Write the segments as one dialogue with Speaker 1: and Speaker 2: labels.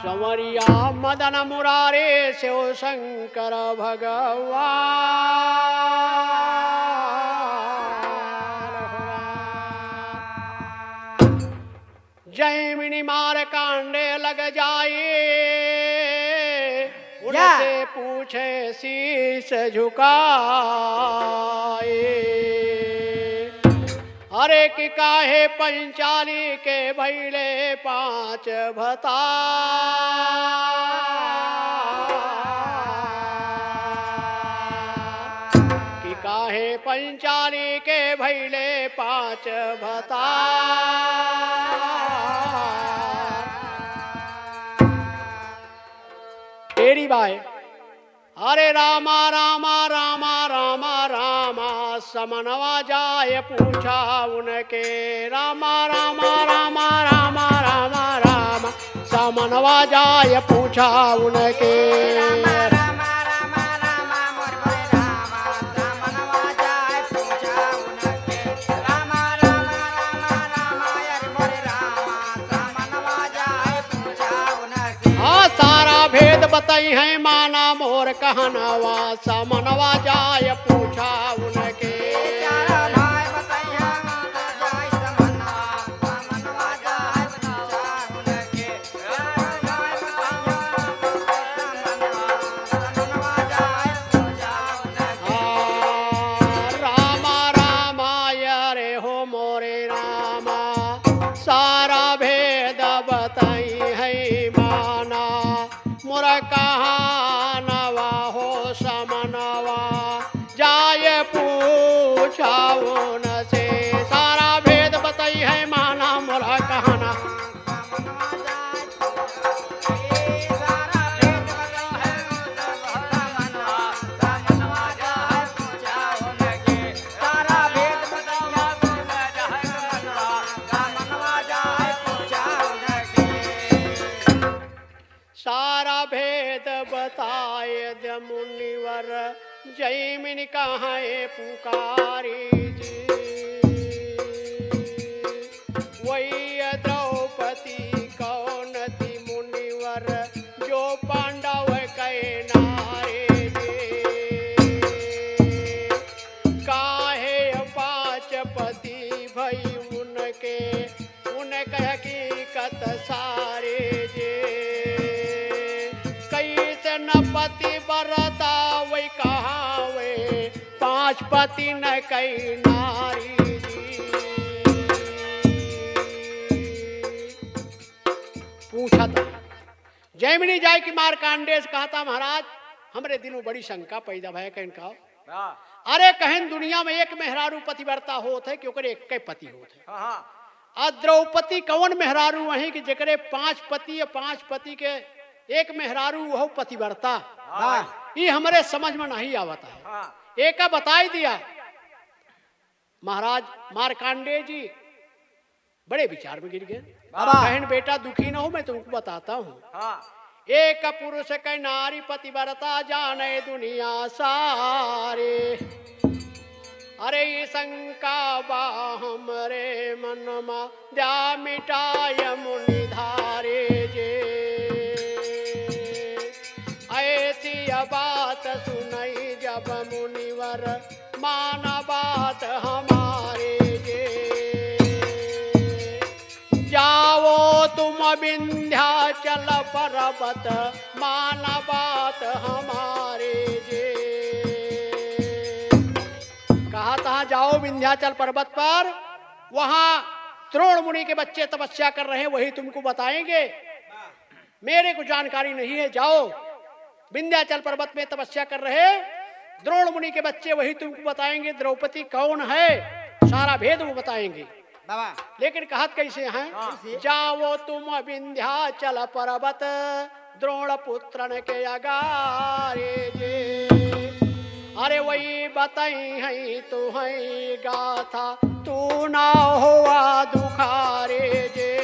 Speaker 1: संवरिया मदन मुरारे शिव शंकर भगवान। जैमिनी मार कांडे लग जाए, उनसे पूछे शीश झुकाए। अरे कि काहे पंचाली के भैले 5 भता। कि काहे पंचाली के भैले 5 भता। तेरी बाई अरे रामा रामा रामा रामा रामा समनवा जाए पूछा उनके। रामा रामा रामा रामा रामा रामा समनवा जाए पूछा उनके। रामा रामा रामा रामा मोर बोले रामा समनवा जाए पूछा उनके। रामा रामा रामा रामा यार बोले रामा समनवा जाए पूछा उनके। हाँ सारा भेद बताई है माना मोर कहनवा समनवा जाय पूछा उनके। रामा रामा रे हो मोरे रामा सारा भेद बताई है माना मोर कहानवा हो समनवा जाय पूछा उनसे। सारा भेद बताई है माना मोर कहना। सारा भेद बताए द मुनिवर जैमिनी कहाए पुकारी जी। वही द्रौपदी कौन थी मुनिवर जो पांडव के नारे जे। काहे 5 पति भई उनके उनके हकीकत सारे जे। न पति बरता वही कहावे 5 पति न कई नारी जी। पूछा था जैमिनी जाय की मारकांडे से कहा था महाराज हमरे दिनों बड़ी शंका पैदा भय कहन का। अरे कहन दुनिया में एक मेहरारू पतिव्रता होत है कि ओकरे एक पति होत है। आ द्रौपदी कौन मेहरारू वही कि जकरे 5 पति या 5 पति के एक मेहरारू हो पतिव्रता। ये हमारे समझ में नहीं आवता है। एक बताई दिया महाराज मारकांडे जी बड़े विचार में गिर गए। बहन बेटा दुखी न हो मैं तुमको बताता हूँ। एक पुरुष के नारी पतिव्रता जाने दुनिया सारे। अरे ये शंका बा हमरे मन मा द्या मिटाय मुनि धारे जे। ऐसी बात सुनई जब मुनिवर माना बात हमारे जे। जाओ तुम विंध्याचल पर्वत माना बात हमारे जे। कहा था जाओ विंध्याचल पर्वत पर वहां द्रोण मुनि के बच्चे तपस्या कर रहे हैं वही तुमको बताएंगे। मेरे को जानकारी नहीं है। जाओ विंध्याचल पर्वत में तपस्या कर रहे द्रोण मुनि के बच्चे वही तुमको बताएंगे। द्रौपदी कौन है सारा भेद वो बताएंगे। लेकिन कहत कैसे हैं। जाओ तुम विंध्याचल पर्वत द्रोण पुत्रन के अगारे जे। अरे वही बताई है तू है गाथा तू ना हुआ दुखारे जे।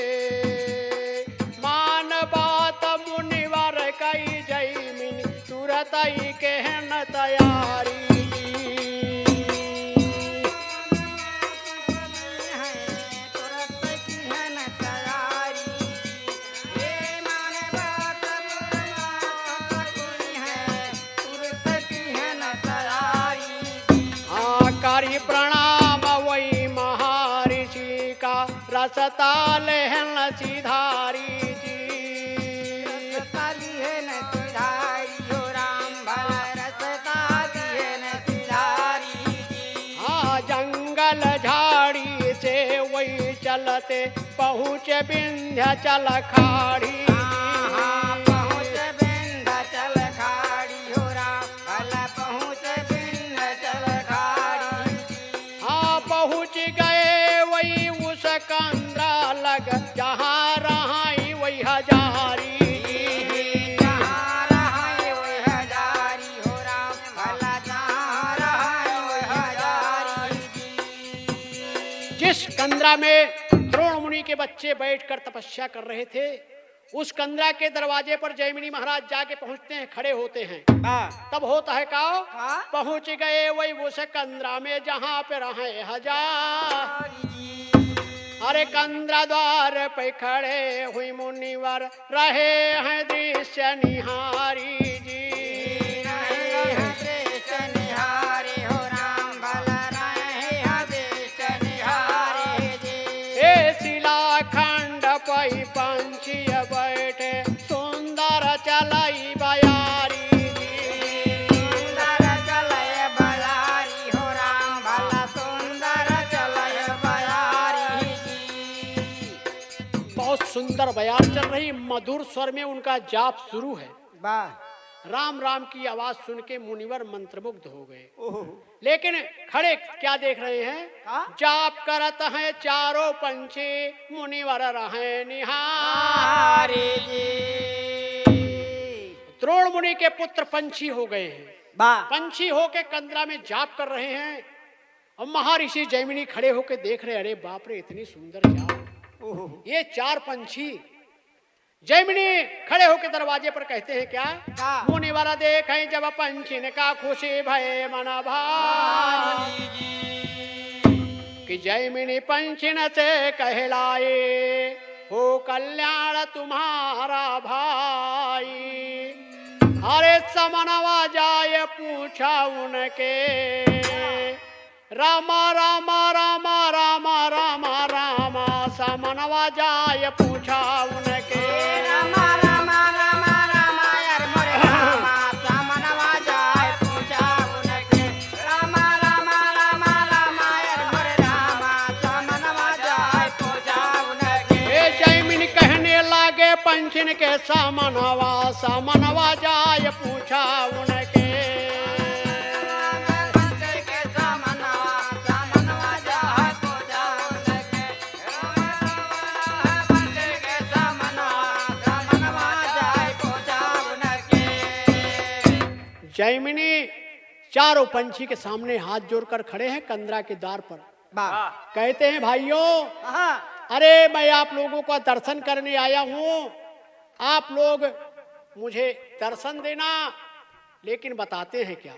Speaker 1: मान बात मुनिवर कई जैमिनी तुरत ही कहन तैयारी। तुरत कहन तैयारी। रसता लेहन सिधारी जी। जंगल झाड़ी से वही चलते पहुँच विंध्याचल खाड़ी।
Speaker 2: पहुँच विंध्याचल खाड़ी हो राम भला पहुँच विंध्याचल खाड़ी।
Speaker 1: हाँ पहुँच गए वही उस कंद्रा लग जहाँ रहाई वही हजारी। जिस कंदरा में द्रोण मुनि के बच्चे बैठकर तपस्या कर रहे थे, उस कंदरा के दरवाजे पर जैमिनी महाराज जाके पहुंचते हैं, खड़े होते हैं। तब होता है का पहुंच गए वही उस कंदरा में जहां पे रहे हजार। अरे कंदरा द्वार पे खड़े हुई मुनिवर रहे हैं दृश्य निहारी जी। पंछी बैठे सुंदर चलाई बयारी जी।
Speaker 2: सुंदर चलय बयारी हो राम भला सुंदर चलय बयारी जी।
Speaker 1: बहुत सुंदर बयान चल रही, मधुर स्वर में उनका जाप शुरू है।
Speaker 2: वाह।
Speaker 1: राम राम की आवाज सुन के मुनिवर मंत्रमुग्ध हो गए। लेकिन खड़े क्या देख रहे हैं? जाप करत हैं चारों पंछी मुनिवर रहे निहारी जी। द्रोण मुनि के पुत्र पंछी हो गए हैं। पंछी होके कंदरा में जाप कर रहे हैं और महर्षि जैमिनी खड़े होके देख रहे, अरे बाप रे इतनी सुंदर जाप। ये चार पंछी जैमिनी खड़े होकर दरवाजे पर कहते हैं क्या? मुनिवर देखें जब पंछिन का खुशी भय मन भारी कि जैमिनी पंछिन से कहलाए हो कल्याण तुम्हारा भाई। अरे समनवा जाए पूछा उनके रामा रामा रामा रामा रामा रामा। समनवा जाए पूछा उनके
Speaker 2: रामा रामा रामा रामा यार मोरे रामा। समनवा जाए पूछा उनके रामा रामा रामा रामा यार मोरे रामा। समनवा जाए पूछा उनके।
Speaker 1: जैमिनी कहने लागे पंछिन के समनवा समनवा जाए पूछा उनके। जैमिनी चारों पंछी के सामने हाथ जोड़कर खड़े हैं कंदरा के द्वार पर। कहते हैं भाइयों, अरे मैं आप लोगों का दर्शन करने आया हूँ, आप लोग मुझे दर्शन देना। लेकिन बताते हैं क्या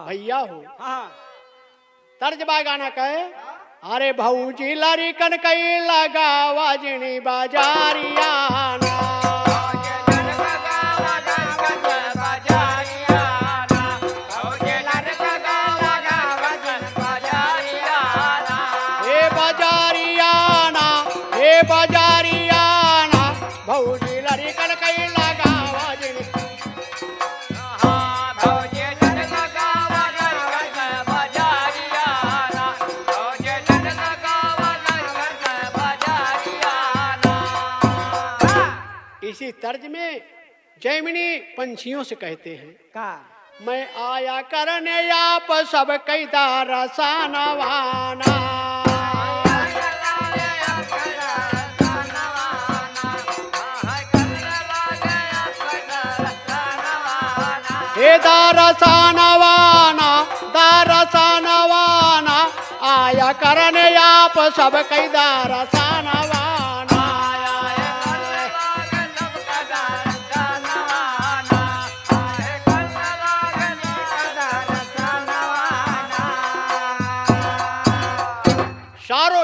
Speaker 1: भैया हो? तर्जबा गाना कहे, अरे भौजी लरिकन कई लगा वाजनी बाजारियाना। बाजारियाना भौजी लरिकन कई लगा वाजनी।
Speaker 2: भौजी लड़का बाजारियाना। भौजी लड़का बाजारियाना।
Speaker 1: इसी तर्ज में जैमिनी पंछियों से कहते हैं, मैं आया करने आप सब कई दारसानवाना। हे दारसानवाना दारसानवाना आया करने आप सब कई दारसानवाना।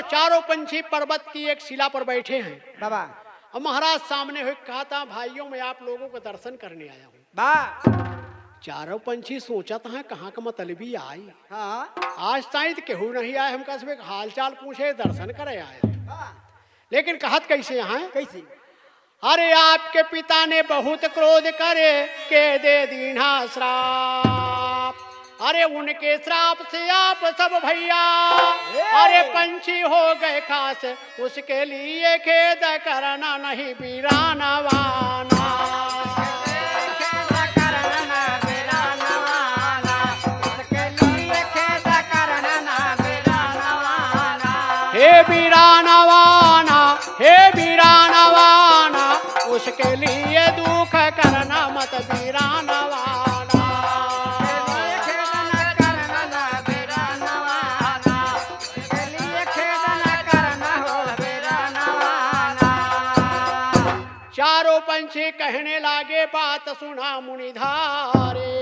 Speaker 1: चारों पंछी पर्वत की एक शिला पर बैठे हैं
Speaker 2: बाबा।
Speaker 1: और महाराज सामने हुए कहा था, भाइयों मैं आप लोगों को दर्शन करने आया हूँ। चारों पंछी सोचत हैं कहाँ का मतलबी आई। आज ताई तो केहू नहीं आए, हमका सब हाल चाल पूछे दर्शन करे आए। लेकिन कहत कैसे यहाँ
Speaker 2: कैसे?
Speaker 1: अरे आपके पिता ने बहुत क्रोध करे के दे दीना श्राप। अरे उनके श्राप से आप सब भैया अरे पंछी हो गए खास, उसके लिए खेद करना नहीं वीरानवाना। हे वीरानवाना, हे वीरानवाना, उसके लिए दुख करना मत वीरानवाना। चारों पंछी कहने लागे बात सुना मुनिधारे।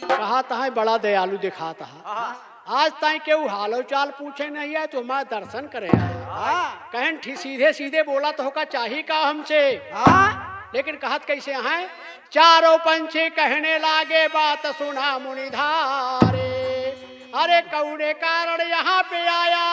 Speaker 1: कहता है बड़ा दयालु दिखाता है, आज ताई केहू हालो चाल पूछे नहीं है तो हमारा दर्शन करे आए। कहन सीधे सीधे बोला तो होगा चाहिए का हमसे, लेकिन कहत कैसे हैं चारों पंछी कहने लागे बात सुना मुनिधारे। अरे कौड़े कारण यहाँ पे आया,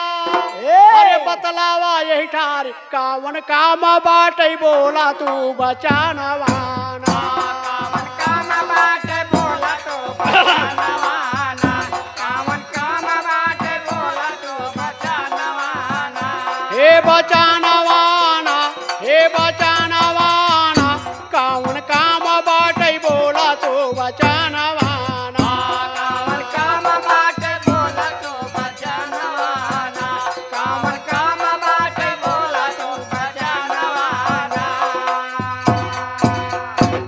Speaker 1: अरे बतलावा यही ठार कावन काम बाट बोला तू बचानवाना।
Speaker 2: कावन काम बाट बोला तो बचानवाना, कावन काम बाट बोला तो बचानवाना।
Speaker 1: हे बचानवाना, हे बचानवाना, कावन काम बाट बोला तो बचानवाना।
Speaker 2: कावन काम बाट बोला तो बचानवाना, कावन काम बाट बोला तो बचानवाना।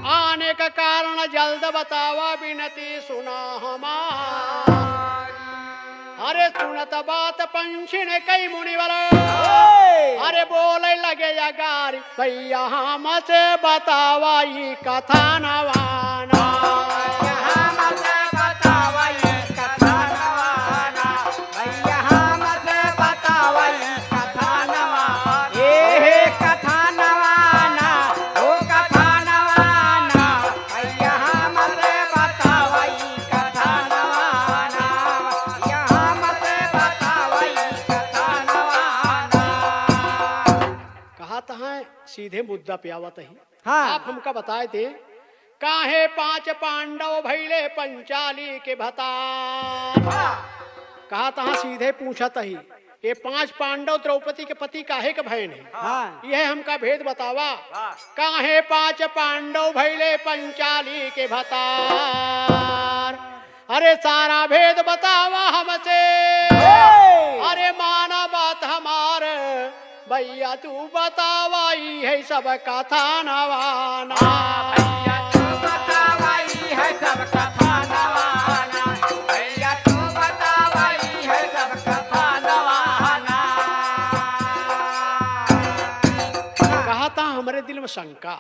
Speaker 1: आने का कारण जल्द बतावा विनती सुना हमारी। अरे सुनत बात पंछी ने कई मुनिवर, अरे बोले लगे अगारी भैया हमसे बतावा ये कथा नवाना।
Speaker 2: हमसे बतावा ये कथा नवाना, भैया हमसे बतावा ये कथा नवाना। ये कथा नवाना, ओ कथा नवाना, भैया हमसे बतावा ये कथा नवाना, भैया हमसे बतावा ये कथा नवाना।
Speaker 1: कहता है सीधे मुद्दा पे आवत ही।
Speaker 2: हाँ।
Speaker 1: आप हमका बताए थे काहे पांच पांडव भैले पंचाली के भतार। कहता है सीधे पूछत ही ये पांच पांडव द्रौपदी के पति काहे के भयन है,
Speaker 2: हाँ।
Speaker 1: यह हमका भेद बतावा। काहे पांच पांडव भैले पंचाली के भतार, अरे सारा भेद बतावा हमसे। अरे माना बात हमार भैया तू बतावा ई है सब कथा नवाना।
Speaker 2: भैया तू बतावा ई है सब कथा नवाना, भैया तू बतावा ई है सब कथा नवाना।
Speaker 1: कहता हमारे दिल में शंका है,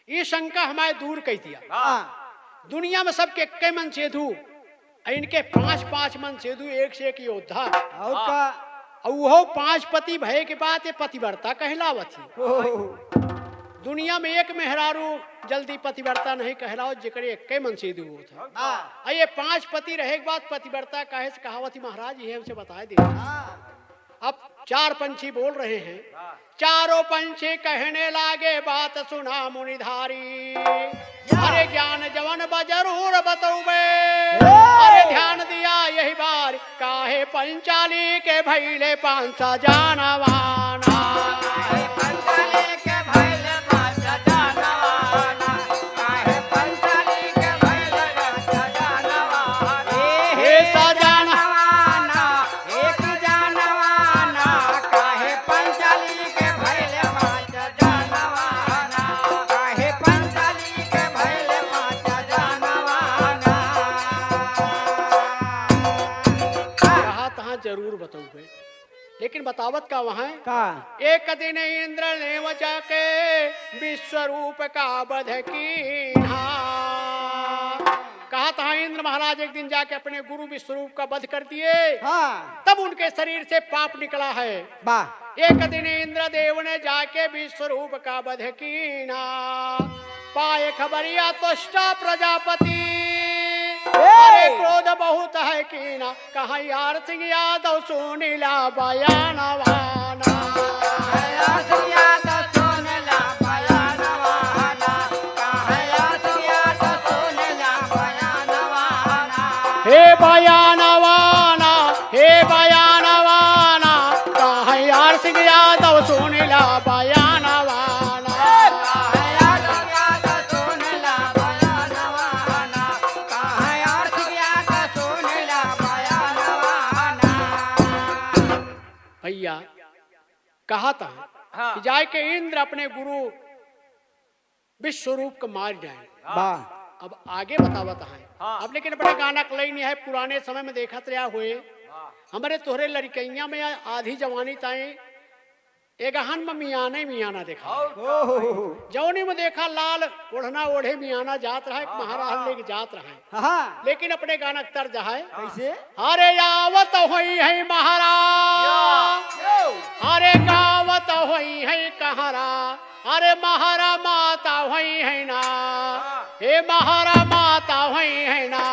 Speaker 1: ये शंका हमारे दूर कर दिया। दुनिया में सबके इक्के मन सेधु, इनके पांच पांच मन सेधु, एक से एक योद्धा।
Speaker 2: और का
Speaker 1: और वो पांच पति भय के बाद ये पतिव्रता कहलावत ही। दुनिया में एक मेहरारू जल्दी पतिव्रता नहीं कहलाओ जेकरे इक्के मन सेधु होता।
Speaker 2: हाँ।
Speaker 1: ये पांच पति रहे के बाद पतिव्रता काहे से कहावती महाराज ये हमसे बताए दे। अब चार पंछी बोल रहे हैं, चारों पंछी कहने लागे बात सुना मुनिधारी। अरे ज्ञान जवन जरूर बतौबे, अरे ध्यान दिया यही बार काहे पंचाली के भैले पांच जानवाना।
Speaker 2: पंचाली के भैले पांच जानवाना, काहे पंचाली के भैले पांच जानवाना।
Speaker 1: हे सजानवाना,
Speaker 2: एक जानवाना, काहे पंचाली के भैले पांच जानवाना, काहे पंचाली के भैले पांच जानवाना।
Speaker 1: कहा तहाँ जरूर बतौबे, लेकिन बतावत का वहां
Speaker 2: का
Speaker 1: एक दिन इंद्र ने वजह के विश्वरूप का वध कीन्हा। कहा था इंद्र महाराज एक दिन जाके अपने गुरु विश्वरूप का वध कर दिए,
Speaker 2: हाँ।
Speaker 1: तब उनके शरीर से पाप निकला है।
Speaker 2: वाह।
Speaker 1: एक दिन इंद्र देव ने जाके विश्वरूप का वध कीना, पाए खबरिया तुष्टा प्रजापति। अरे क्रोध बहुत है कीना कहाँ यार सिंह यादव सुनीला बयानवाना हे बयानवाना कहाँ यार सिंह यादव सुनीला बयानवाना भैया कहा था कि जाए के इंद्र अपने गुरु विश्वरूप को मार जाए। अब आगे बतावत है। अब लेकिन बड़े गाना कलई नहीं है। पुराने समय में देखा तो हुए हमारे तोहरे लड़कैया में आधी जवानी ताए एगहन में मियाना देखा जौनी में देखा लाल ओढ़ना ओढ़े मियाना जात रहा महाराज लेके जात रहा लेकिन अपने गाना तर्ज है कैसे अरे आवत होई है महाराज अरे गावत होई है कहरा अरे महारा माता होई है ना हे महारा माता होई है ना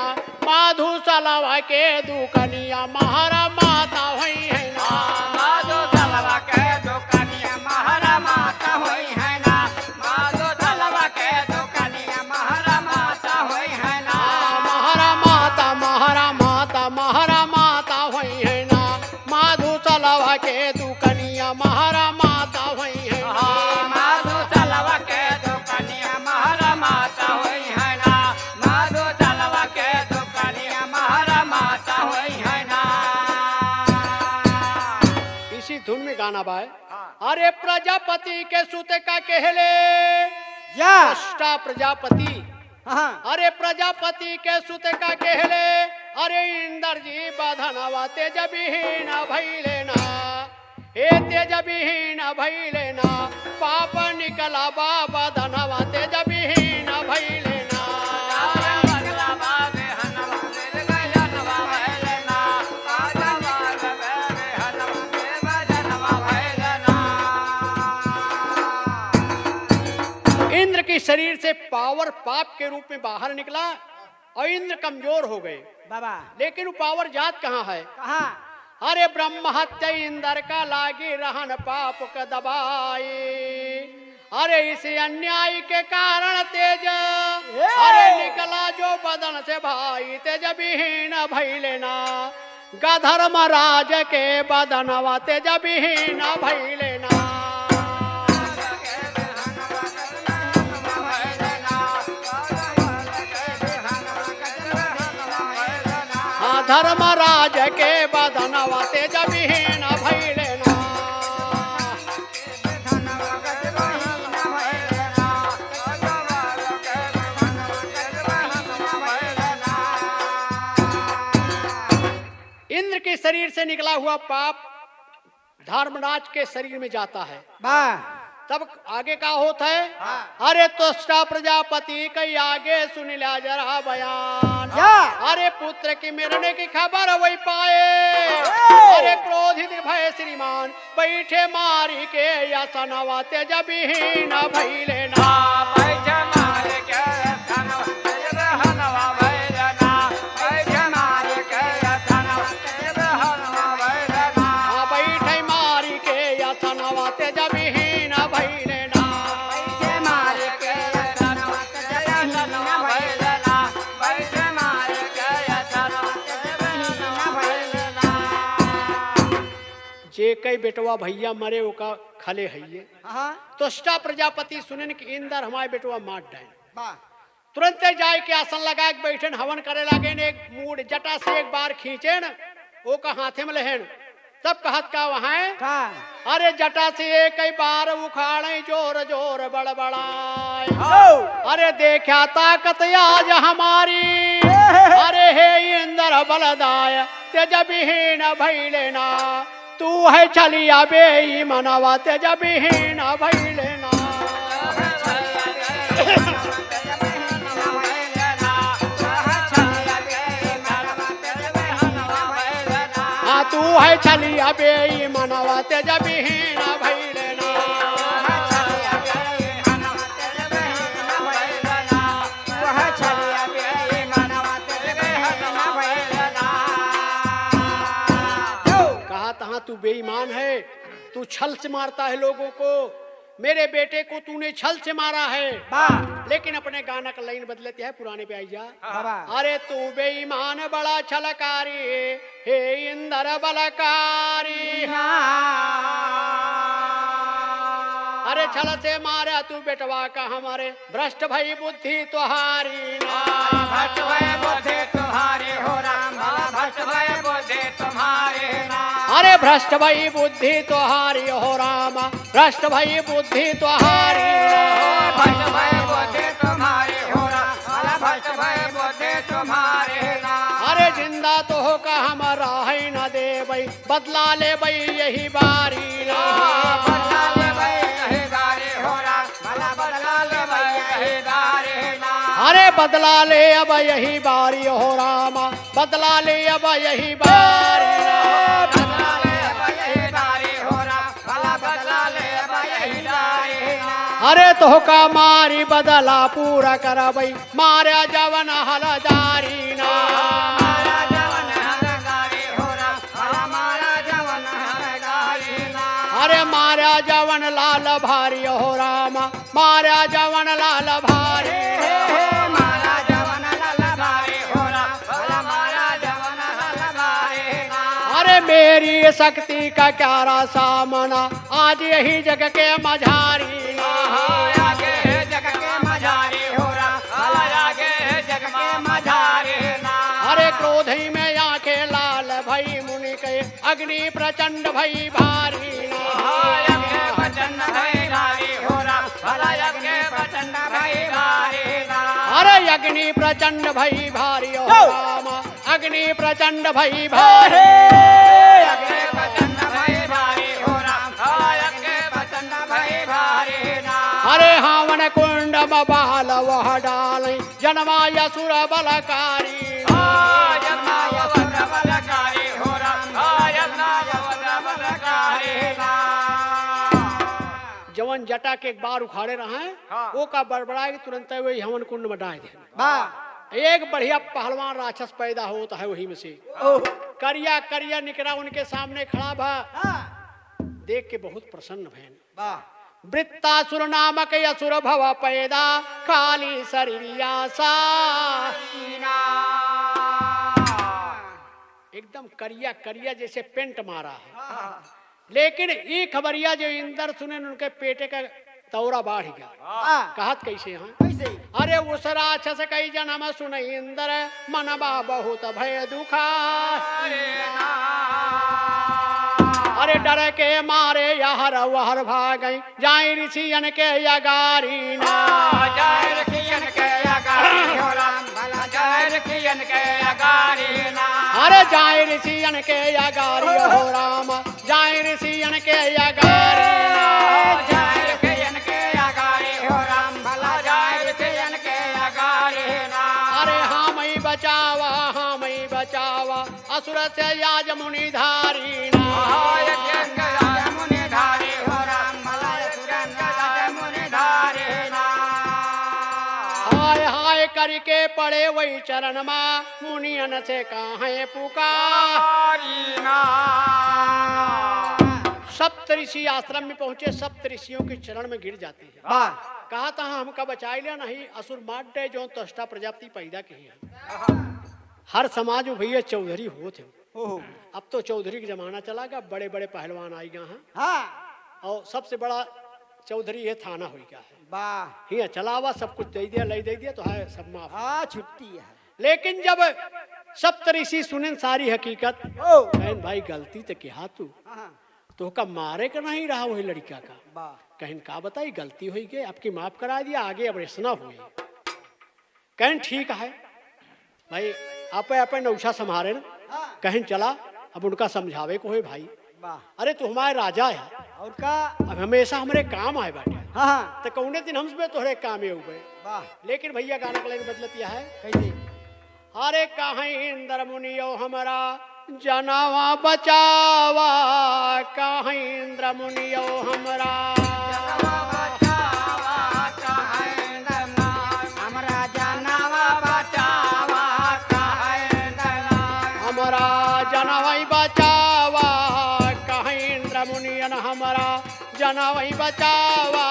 Speaker 1: माधु सलवा के दुकनिया महारा माता होई है ना
Speaker 2: माधो सलवा के दुकनिया महारा माता होई है ना माधो सलवा के दुकनिया महारा माता होई है ना
Speaker 1: महारा माता होई है ना माधु सलवा के दुकनिया महारा माता होई है ना
Speaker 2: माधो सलवा के दुकनिया महारा माता होई है ना माधो सलवा के दुकनिया महारा माता होई है ना।
Speaker 1: इसी धुन में गाना बाय अरे प्रजापति के सुते का कहले अष्टा प्रजापति अरे प्रजापति के सुत का कहले अरे इंद्र जी बधनवा तेज विहीन भैलेना हे तेज विहीन भैलेना पाप निकला बाबा धनवा तेज विहीन भैलेना इंद्र के शरीर से पावर पाप के रूप में बाहर निकला और इंद्र कमजोर हो गए
Speaker 2: बाबा
Speaker 1: लेकिन वो पावर जात कहाँ है
Speaker 2: कहाँ
Speaker 1: अरे ब्रह्म हत्या इंद्र का लागी रहन पाप का दबाई अरे इस अन्याय के कारण तेज अरे निकला जो बदन से भाई तेज विहीन भैलेना गधर्म राज के बदनवा तेज विहीन भैलेना धर्मराज के बदनवा तेज विहीन भैलेना इंद्र के शरीर से निकला हुआ पाप धर्मराज के शरीर में जाता है तब आगे का होता है अरे त्वष्टा प्रजापति कई आगे सुन लिया जरा बयान अरे पुत्र की मरने की खबर वही पाए अरे क्रोधित भय श्रीमान बैठे मारी के या सनवा तेज विहीन भैलेना
Speaker 2: बैठे मारी के हनवा भैलेना बैठे मारी के हनवा भैलेना
Speaker 1: बैठे मारी के या सनवा तेज विहीन भैलेना
Speaker 2: बैठे मारी के हनवा भैलेना बैठे मारी के हनवा भैलेना
Speaker 1: जे कई बेटवा भैया मरे ओका खले हइये त्वष्टा प्रजापति सुनन कि इंद्र हमारे बेटवा मार डाल तुरंत जाए के आसन लगा के बैठन हवन करे लगे एक मूड जटा से एक बार खींचे न वो का हाथे में लहन तब कहत का वहां अरे जटा से एक ही बार उखाड़े जोर जोर बड़बड़ाए अरे देखा ताकत आज हमारी अरे हे इंद्र बलदाय तेज विहीन भैलेना तू है चलिया बे मनवा तेज विहीन भैलेना तू है चलिया बे मनवा तेज विहीन भैलेना कहा तहाँ तू बेईमान है, तू छल से मारता है लोगों को, मेरे बेटे को तूने छल से मारा है।
Speaker 2: वाह
Speaker 1: लेकिन अपने गाना का लाइन बदलते है, पुराने पे आई जा।
Speaker 2: बाबा
Speaker 1: अरे तू बेईमान बड़ा छलकारी, हे इंद्र बलकारी। अरे छल से मारा तू बेटवा का हमारे, भ्रष्ट भई बुद्धि तुहारी ना।
Speaker 2: भक्त भय बुद्धि तुम्हारे हो राम, भला भक्त भय बुद्धि तुम्हारे ना।
Speaker 1: अरे भ्रष्ट भई बुद्धि तुहारी हो राम, भ्रष्ट भई बुद्धि तुहारी ना।
Speaker 2: भक्त भय बुद्धि तुम्हारे हो राम, भला भक्त भय बुद्धि तुम्हारे ना।
Speaker 1: अरे जिंदा तो हो का हमारा है न दे भाई, बदला ले भाई यही बारी ना।
Speaker 2: बदला ले भाई यही बारी हो राम, भला बदला ले भाई यही बारी ना।
Speaker 1: अरे बदला ले अब यही बारी हो रामा, बदला ले अब यही बारी ना।
Speaker 2: बदला ले अब यही बारी हो राम, भला बदला ले अब यही बारी ना।
Speaker 1: अरे तो का मारी बदला पूरा कर भाई, मारा जवन हलदारी ना।
Speaker 2: मारा जवन हलदारी हो राम, भला मारा जवन हलदारी ना।
Speaker 1: अरे मारा जवन लाल भारी हो रामा, मारा जवन लाल भारी।
Speaker 2: मारा जवन लाल भारी हो राम, भला मारा जवन लाल भारी ना।
Speaker 1: अरे मेरी शक्ति का क्या सामना, आज यही जग के मझारी ना।
Speaker 2: आगे जग के मझारी हो राम, भला आगे जग के मझारी ना।
Speaker 1: अरे क्रोध ही में आंखें लाल भई मुनि के, अग्नि प्रचंड भई भारी ना।
Speaker 2: यज्ञ प्रचंड भई भारी हो राम, भला यज्ञ प्रचंड भई भारी ना।
Speaker 1: अरे अग्नि प्रचंड भई भारी हो राम, अग्नि प्रचंड भई भारी।
Speaker 2: यज्ञ प्रचंड भई भारी हो राम, यज्ञ प्रचंड भई भारी ना।
Speaker 1: अरे हावन कुंड बाल वह डाल, जनमाय असुर बलकारी।
Speaker 2: यज्ञाय वज्र बलकारी हो राम, यज्ञाय वज्र बलकारी ना।
Speaker 1: जवन जटा के एक बार उखाड़े रहे वो का बड़बड़ा के तुरंत वही हवन कुंड में डाल दे।
Speaker 2: वाह
Speaker 1: एक बढ़िया पहलवान राक्षस पैदा होता है वही में से, करिया करिया निकला उनके सामने खड़ा भा, देख के बहुत प्रसन्न भैन।
Speaker 2: वाह
Speaker 1: वृत्तासुर नामक असुर भव पैदा, काली शरीरिया सा। एकदम करिया करिया जैसे पेंट मारा है। लेकिन ये खबरिया जो इंद्र सुने उनके पेटे का तौरा बाढ़ गया। कहत कैसे यहाँ,
Speaker 2: कैसे
Speaker 1: अरे उस राक्षस कई जन्म सुन इंद्र, मनबा बहुत भय दुखा। अरे डर के मारे यहर वहर भागई, जाए ऋषियन के यगारी ना।
Speaker 2: जय रखियन के अगारी हो राम, भला जय रखियन के अगारी ना।
Speaker 1: अरे जाए ऋषियन के यगारी हो राम, जाए ऋषियन के यगारी ना।
Speaker 2: जय रखियन के अगारी हो राम, भला जय रखियन के अगारी ना।
Speaker 1: अरे हाँ मई बचावा, हाँ मई बचावा, असुर से याज मुनि धारी ना। हाय हाय करके पड़े वही चरण मा, मुनियन से कहाँ पुकार। सप्त ऋषि आश्रम में पहुंचे, सप्त ऋषियों के चरण में गिर जाते हैं। कहा था हमका बचाई लिया नहीं, असुर मार दे जो त्वष्टा प्रजापति पैदा की है। हर समाज में भैया चौधरी हो थे। अब तो चौधरी का जमाना चला गया, बड़े बड़े पहलवान आई गए हैं। और सबसे बड़ा चौधरी है थाना हो गया है। हिया चला हुआ, सब कुछ दे दिया, लई दे दिया तो है सब माफ।
Speaker 2: छुट्टी है।
Speaker 1: लेकिन जब सप्त ऋषि सुने सारी हकीकत, कहन भाई गलती तो क्या तू तो का मारे का नहीं रहा वही लड़का का। कहन का बताई गलती हुई गई, आपकी माफ करा दिया, आगे अब रेसना हुई। कहन ठीक है भाई, आप अपने नौशा संभारे ना। कहन चला अब उनका समझावे को है भाई, अरे तू हमारे राजा है
Speaker 2: और का
Speaker 1: अब हमेशा हमारे काम आए बाटे।
Speaker 2: हाँ
Speaker 1: तो कौने दिन हमसे तोहरे काम हुए। लेकिन भैया गाना का लाइन बदलतिया है
Speaker 2: कैसे
Speaker 1: अरे कहीं इंद्र मुनियो हमारा जनवा बचावा, कहीं इंद्र मुनियो हमारा हमारा जनवा बचावा, हमारा जना वही बचावा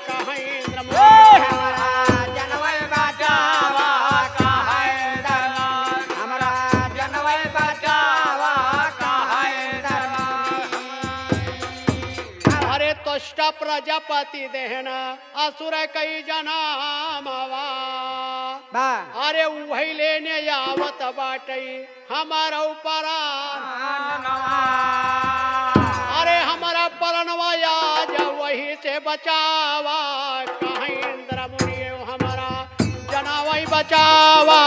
Speaker 1: कहाँ इंद्र
Speaker 2: ए
Speaker 1: मुनि
Speaker 2: हमारा जनवै बचावा कहाँ इंदर मुनि हमारा जनवै बचावा कहाँ इंदर मुनि
Speaker 1: अरे तुष्ट प्रजापति देहन असुर कई जनामवा
Speaker 2: वाह
Speaker 1: अरे वही लेने आवत बाटई हमारा ऊपरा अरे हमारा परनवा आज वही से बचावा कहाँ इंद्र मुनि हमारा जना वही बचावा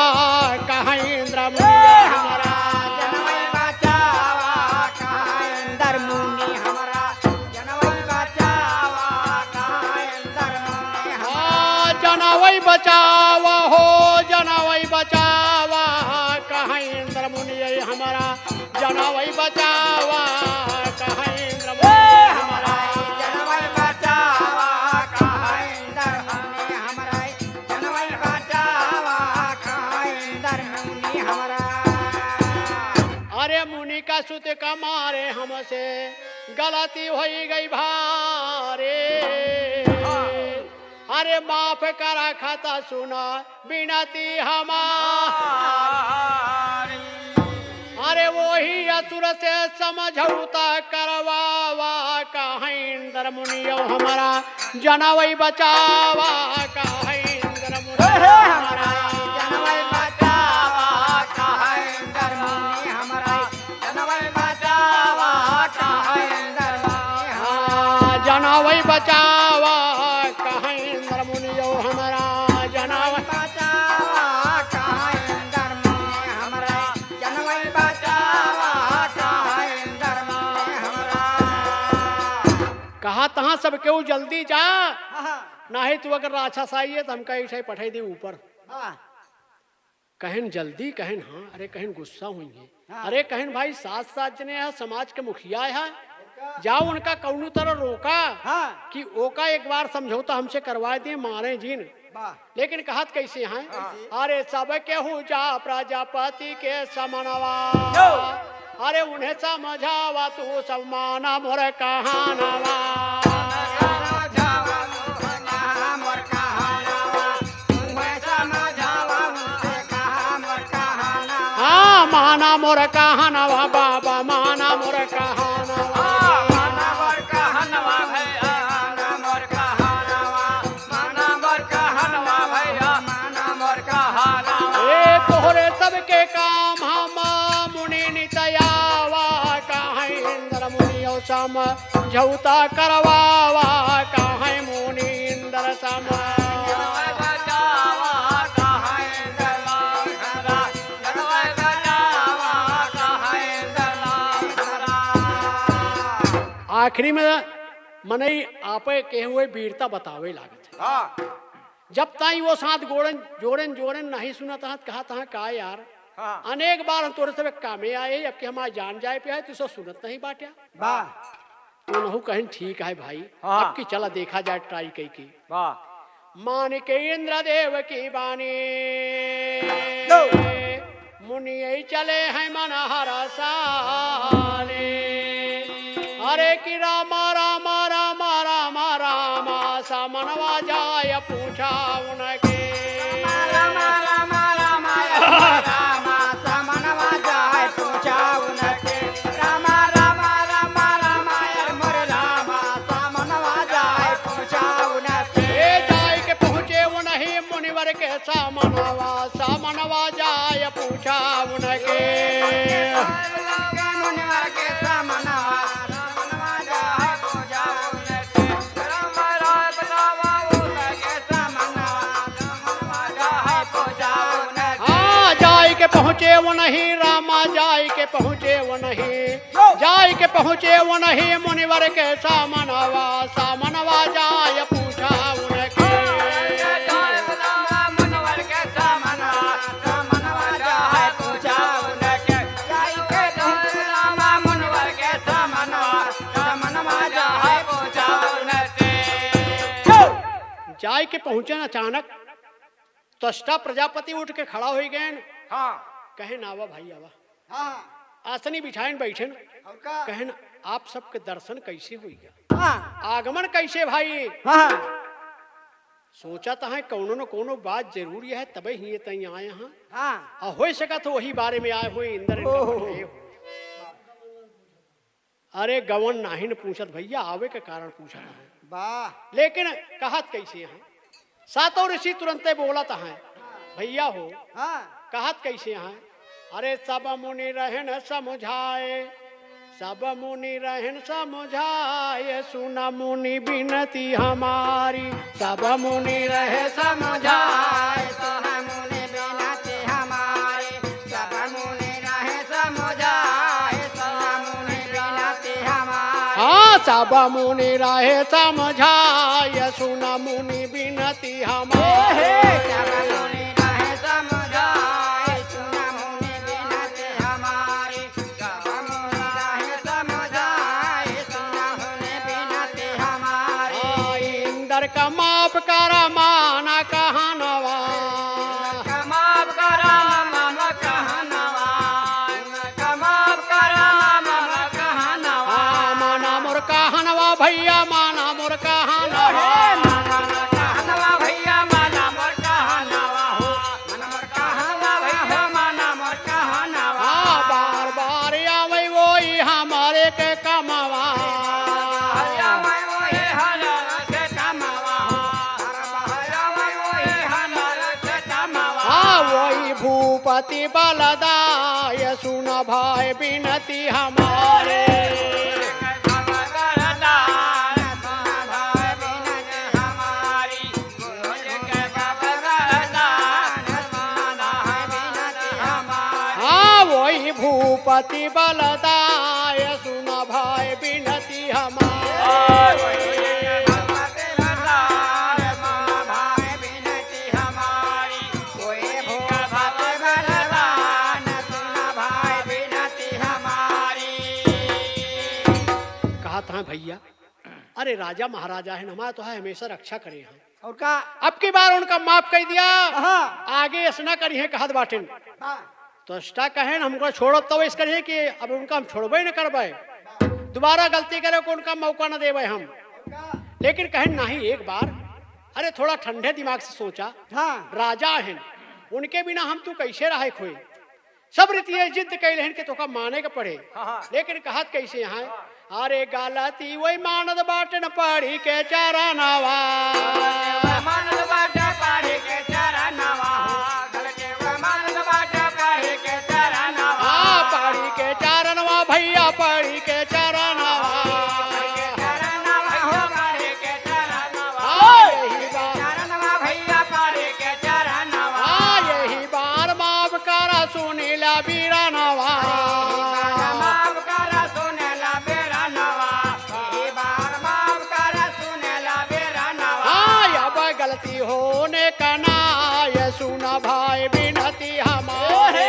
Speaker 1: कहाँ इंद्र मुनि हमारा
Speaker 2: जनवै बचावा कहाँ इंदर मुनि हमारा जनवै बचावा कहाँ इंदर मुनि
Speaker 1: जना वही बचावा हो जना वही बचावा कहाँ इंद्र मुनि हमारा जना वही बचावा कहाँ इंद्र मुनि हमारा
Speaker 2: जनवै बचावा कहाँ इंदर मुनि हमारा जनवै बचावा कहाँ इंदर मुनि हमारा
Speaker 1: अरे मुनि का सुत का मारे हमसे गलती हो गई भारे अरे माफ करा खाता सुना बिनती हमारी अरे वही असुर से समझौता करवावा कहाँ इंद्र मुनि हमारा जना वही बचावा कहाँ इंद्र मुनि हमारा
Speaker 2: जनवै बचावा कहाँ इंदर मुनि हमारा जनवै बचावा कहाँ इंदर मुनि
Speaker 1: जना वही बचावा कहाँ इंद्र मुनि हमारा जना वही
Speaker 2: बचावा कहाँ इंदर मुनि हमारा जनवै बचावा कहाँ इंदर मुनि हमारा
Speaker 1: कहा तहाँ सब केहू जल्दी जा
Speaker 2: हाँ
Speaker 1: नहीं तू अगर राक्षस आई है तो हम कहीं पठाई दी ऊपर
Speaker 2: हाँ
Speaker 1: कहन जल्दी कहन हाँ अरे कहन गुस्सा हुई है
Speaker 2: हाँ।
Speaker 1: अरे कहन भाई सात सात जने है समाज के मुखिया है जाओ उनका कौनो तरह रोका
Speaker 2: हाँ
Speaker 1: कि ओका एक बार समझौता हमसे करवा दिए मारे जीन
Speaker 2: वाह
Speaker 1: लेकिन कहत कैसे हैं अरे सब केहू जा प्रजापति के समनवा अरे उन्हें समझावा तू सब माना मोर कहानवा हाँ माना मोर कहानवा बाबा माना मोर कहानवा ए तोहरे सबके काम हम मुनि नितयावा कहाँ इंद्र मुनि सम झौता करवावा कहाँ मुनि इंद्र सम आखिरी में मनई आपे के हुए वीरता बतावे लागत है जब ताई वो साथ गोड़न जोड़न जोड़न नहीं सुना तहाँ कहा तहाँ का यार अनेक बार हम तोरे सब कामे आए अब कि हमारा जान जाए पे है तो सब सुनत नहीं बाट्या
Speaker 2: वाह
Speaker 1: तो नहु कहीं ठीक है भाई
Speaker 3: हाँ।
Speaker 1: अब की चला देखा जाए ट्राई कई की
Speaker 3: वाह
Speaker 1: मान के इंद्र देव की बानी
Speaker 2: लो।
Speaker 1: मुनि यही चले हैं मन हरसाने अरे कि रामा रामा रामा रामा रामा सा मनवा जाय पूछा उनके
Speaker 2: रामा रामा रामा रामा समनवा जाय पूछा उनके रामा रामा रामा रामा मोर रामा समनवा जाय पूछा उनके
Speaker 1: ए जाय के पहुँचे वो नहीं मुनिवर के सामनवा जाय पूछा उनके
Speaker 2: मुनिवर के समनवा समनवा जाय पूछा उनके रामा रामा उनके समनवा समनवा जाय पूछा उनके
Speaker 1: हाँ जाय के पहुँचे वो नहीं रामा जाय के पहुँचे वो नहीं जाय के पहुँचे वो नहीं मुनिवर के सामनवा जाय पूछा उनके
Speaker 2: मुनिवर के समनवा जाय पूछा उनके जाय के रामा मुनिवर के समनवा जाय पूछा उनके
Speaker 1: जाय के पहुँचे अचानक त्वष्टा प्रजापति उठ के खड़ा हो गए
Speaker 3: हाँ
Speaker 1: कहे ना आवा भाई आवा
Speaker 2: हाँ
Speaker 1: आसनी बिछाएन बैठे
Speaker 2: और का
Speaker 1: कहन आप सबके दर्शन कैसे होइगा,
Speaker 2: हाँ
Speaker 1: आगमन कैसे भाई।
Speaker 2: हाँ
Speaker 1: सोचा था कौनो न कोनो बात जरूरी है तबे ही तई आए हैं।
Speaker 2: हाँ
Speaker 1: हो सका तो वही बारे में आए हुए इंदर इनका
Speaker 2: ओहो।
Speaker 1: बढ़े हो। अरे गवन नाही न पूछत भैया, आवे के कारण पूछा है,
Speaker 2: वाह
Speaker 1: लेकिन कहत कैसे हैं। सातों ऋषि तुरंते बोलत हैं भैया हो,
Speaker 2: हाँ
Speaker 1: कहत कैसे हैं। अरे सब मुनि रहन समझाए, सब मुनि रहन समझाए, सुन मुनि बिनती हमारी, सब मुनि रहे समझाए।
Speaker 2: सुना मुनि बिनती हमारी, सब मुनि रहे समझाए, सुना मुनि बिनती हमारी।
Speaker 1: हाँ सब मुनि रहे समझाए, सुन मुनि बिनती हमारी।
Speaker 2: सब मुनि रहे समझाए, सुना मुनि बिनती हमारी। सब मुनि रहे समझाए, सुना मुनि बिनती हमारी।
Speaker 1: हाँ, इंदर का माफ कर माना कहनवा,
Speaker 2: कमाब करा मम कहनवा, कमाब करा मम कहनवा।
Speaker 1: हाँ, माना मोर कहनवा भैया, माना मोर कहनवा।
Speaker 2: मन कहनवा भैया माना मोर कहनवा हो, मन मोर कहनवा भैया माना मोर कहनवा।
Speaker 1: हाँ, बार बार आवे वही हमारे के कमवा।
Speaker 2: हरिया मैं वही हलर के कमवा हो, हरबहरा मैं वही हलर के कमवा।
Speaker 1: हाँ, वही भूपति बलदाय, सुन भाई बिनती हमारे। हाँ, वही भूपति बलदाय, सुन भाई बिनती हमारे। कहा था भैया, अरे राजा महाराजा है, हमारा तो है हमेशा रक्षा करे हैं।
Speaker 2: और का
Speaker 1: अब की बार उनका माफ कर दिया,
Speaker 2: हाँ
Speaker 1: आगे ऐसा करी है कहत बाटिन।
Speaker 2: हाँ
Speaker 1: तो अस्टा कहे न हमको छोड़ो तो इस करिए कि अब उनका हम छोड़बे न करबे, दोबारा गलती करे को उनका मौका न देवे हम। लेकिन कहे नहीं एक बार, अरे थोड़ा ठंडे दिमाग से सोचा,
Speaker 2: हाँ
Speaker 1: राजा हैं उनके बिना हम तू कैसे रहे खोए। सब रीतिये जिद कैले के तो का माने के पड़े। लेकिन कहत कैसे हैं, अरे गलती वही मानद बाटन पढ़ी के चरनवा।
Speaker 2: मानद बाटा पाड़ी के चरनवा हो, गलके मानद बाटा पाड़ी के चरनवा।
Speaker 1: हाँ, पढ़ी के चरनवा भैया, पढ़ी के चरनवा।
Speaker 2: चरनवा हो पाड़ी के चरनवा।
Speaker 1: हाँ, यही बार,
Speaker 2: चरनवा भैया पाड़ी के चरनवा।
Speaker 1: हाँ, यही बार माफ करा सुनीला बीरानवा।
Speaker 2: माफ कर सुनेला बेरनवा, ई बार माफ कर सुनेला बेरनवा।
Speaker 1: हाँ, अब गलती होने का ना, ये सुना भाई बिनती हमारे।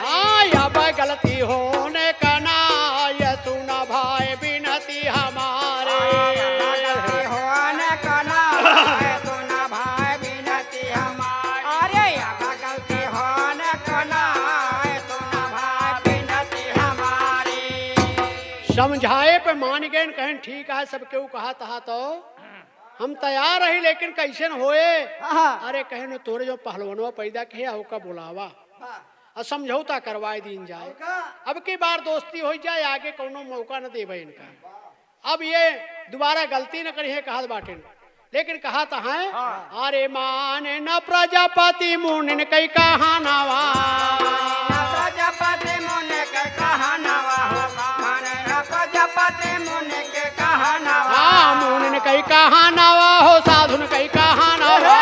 Speaker 1: हाँ, अब गलती होने का ना, ये सुना भाई बिनती हमारे। समझाए पे मान गए, कहें ठीक है सब केहू कहा तहा तो हम तैयार रही, लेकिन कैसे न होए। अरे कहे न तोरे जो पहलवानवा पैदा किया होका बुलावा और समझौता करवाए दिन जाए। अब की बार दोस्ती हो जाए, आगे कोनो मौका न देवे इनका। अब ये दोबारा गलती न करी है कहत बाटे। लेकिन कहा तो है, अरे माने न प्रजापति मुनि कई कहानवा।
Speaker 2: प्रजापति मुनि के कहानवा हो, माने प्रजापति मुनि के कहानवा।
Speaker 1: हाँ, मुनि कई कहानवा हो, साधु न कई कहानवा।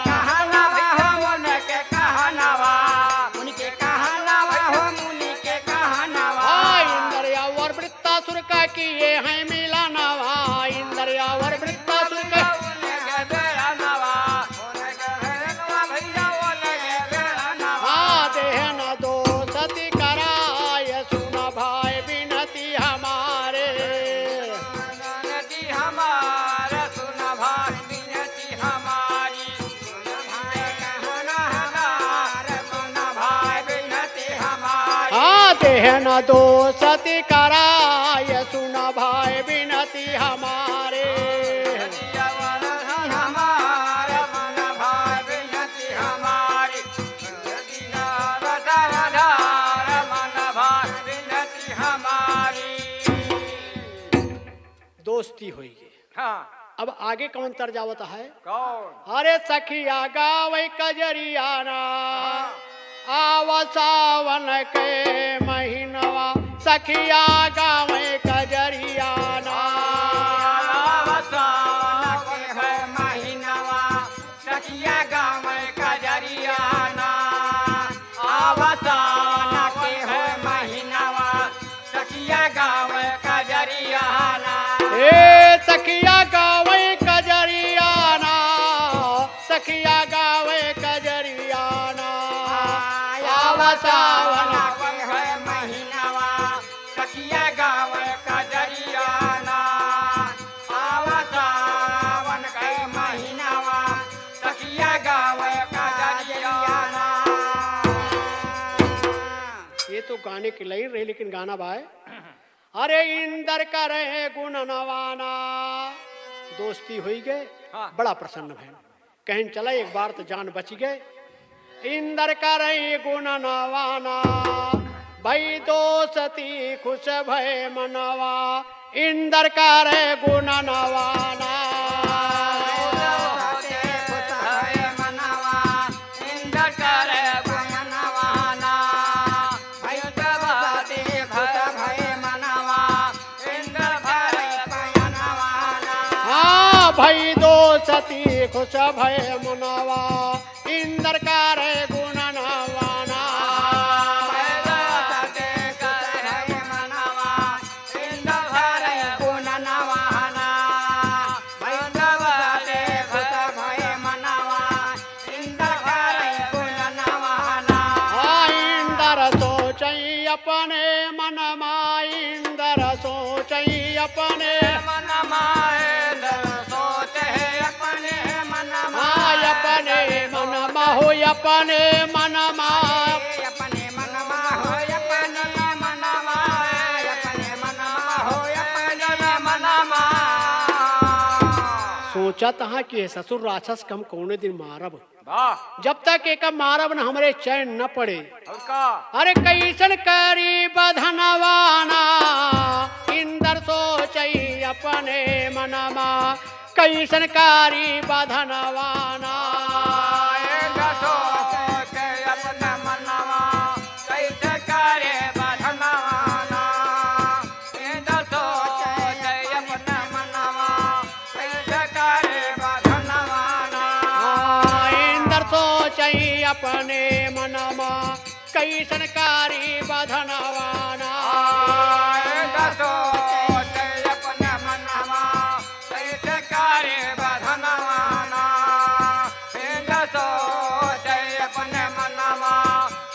Speaker 2: कहानवा हो मुनि के कहानवा, मुनि के कहानवा हो मुनि के कहानवा।
Speaker 1: हाँ, इंद्रिया और वृत्तासुर का किए हैं मिलानवा। इंद्रिया और वृत्तासुर का हाँ, देह न दो सती कराय, सुना भाई बिनती हमारे।
Speaker 2: हमारे
Speaker 1: कहन दो सती कराय सुन भाई बिनती हमारे
Speaker 2: हमारे मन भाई बिनती हमारी मन भाई बिनती हमारी।
Speaker 1: दोस्ती हुई।
Speaker 2: हाँ
Speaker 1: अब आगे कौन तर जावत है?
Speaker 2: कौन?
Speaker 1: अरे सखिया गावे कजरियाना आवा सावन के महीनवा सखिया गावे कजरियाना
Speaker 2: सावन के है महीनवा सखिया गाँव कजरियाना सावन के है महीनवा सखिया गाँव कजरियाना।
Speaker 1: ए सखिया गावे कजरियाना सखिया गावे कजरियाना आवा सावन
Speaker 2: सावन के है महीनवा सखिया गाँव कजरियाना सावन के महीनवा सखिया गाँव कजरियाना।
Speaker 1: ये तो गाने की लाइन रही लेकिन गाना भाई अरे इंदर करे गुण नवाना दोस्ती हुई गए।
Speaker 2: हाँ।
Speaker 1: बड़ा प्रसन्न भैन कहीं चला एक बार तो जान बच गए। इंदर करे गुण नवाना भई दोस्ती खुश भय मनवा इंदर करे गुण नवाना भई दोस्ती खुश भय मनवा इंदर करे गुण नवाना इंदर सोचई अपने मन मा इंदर सोचई अपने अपने मन मा हो अपने मन मा
Speaker 2: अपने मनमा हो अपने मनमा अपने मनमा हो अपने मनमा।
Speaker 1: सोचा तहा कि ससुर राक्षस कम कौने दिन मारब
Speaker 2: वाह
Speaker 1: जब तक एक मारब न हमरे चैन न पड़े।
Speaker 2: और का
Speaker 1: अरे कैसन करी बधनवाना इंदर सोचई अपने मनमा कैसन कारी बधनवाना
Speaker 2: अपना मनवा कैसे करे बधनवाना अपना मनवा कैसे करे बधनवाना।
Speaker 1: इंदर सोचई अपने मनमा कैसन कारी बधनवाना
Speaker 2: अपना मनवा कैसे करे बधनवाना अपने मनवा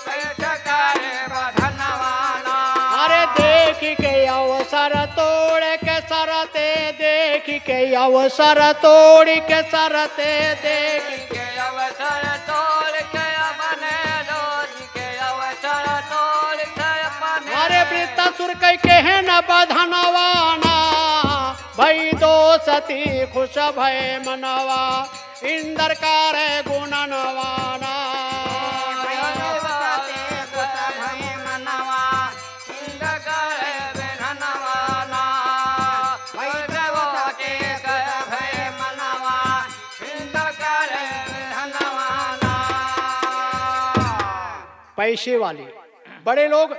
Speaker 2: कैसे करे बधनवाना।
Speaker 1: अरे देख के अवसर तोड़ के सरते देख के अवसर तोड़ के सरते देख
Speaker 2: के अवसर तोड़ के अपने रोज के अवसर तोड़ के अपने
Speaker 1: अरे वृत्तासुर के है न बधनवाना भई दोस्ती खुश भय मनवा इंदर करे गुण नवाना पैसे वाले बड़े लोग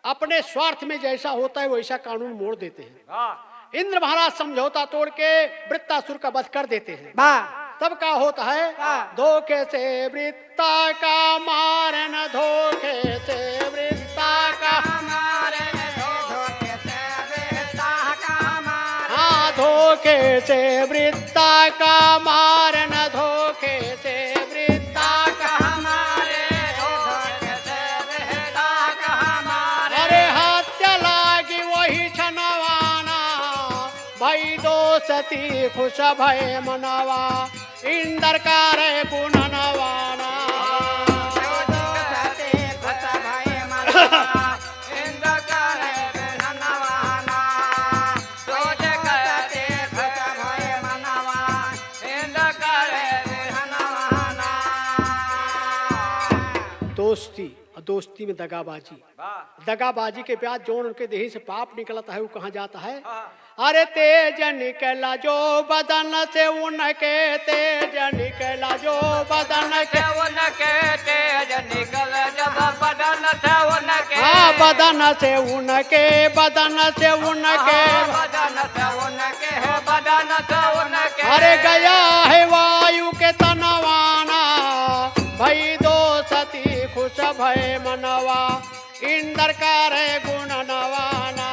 Speaker 1: अपने स्वार्थ में जैसा होता है वैसा कानून मोड़ देते हैं। इंद्र महाराज समझौता तोड़ के वृत्तासुर का वध कर देते हैं। तब क्या होता है धोखे से वृत्ता का मारन धोखे से वृत्ता का हाँ धोखे से वृत्ता का मारन धोखे से वृत्ता का अरे हत्या लागी वही छनवाना भई दोस्ती खुश भय मनवा इंदर करे गुण नवाना दोस्ती और दोस्ती में दगाबाजी। दगाबाजी के बाद जो उनके देही से पाप निकलता है वो कहाँ जाता है? अरे तेज निकला जो बदन से उनके, तेज निकला जो बदन से
Speaker 2: उनके, तेज निकल जब बदन से उनके,
Speaker 1: हाँ बदन से उनके, बदन से उनके,
Speaker 2: बदन से उनके, बदन से उनके।
Speaker 1: अरे गया है वायु के तनवाना, भई दो सती खुश भय मनवा, इंद्र करे गुण नवाना।